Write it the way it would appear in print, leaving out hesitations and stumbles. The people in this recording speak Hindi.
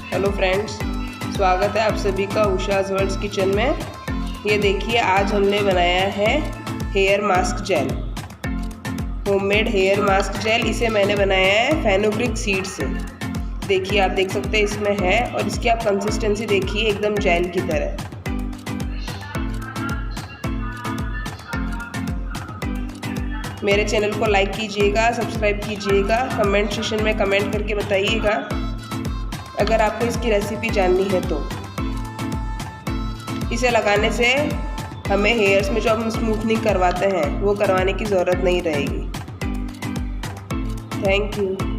हेलो फ्रेंड्स, स्वागत है आप सभी का उषाज़ वर्ल्ड्स किचन में। ये देखिए, आज हमने बनाया है hair mask gel, homemade hair mask gel. इसे मैंने बनाया है फेनुग्रीक सीड से। देखिए, आप देख सकते हैं इसमें है, और इसकी आप कंसिस्टेंसी देखिए, एकदम जेल की तरह। मेरे चैनल को लाइक कीजिएगा, सब्सक्राइब कीजिएगा, कमेंट सेक्शन में कमेंट करके बताइएगा अगर आपको इसकी रेसिपी जाननी है तो। इसे लगाने से हमें हेयर्स में जो हम स्मूथनिंग करवाते हैं वो करवाने की ज़रूरत नहीं रहेगी। Thank you.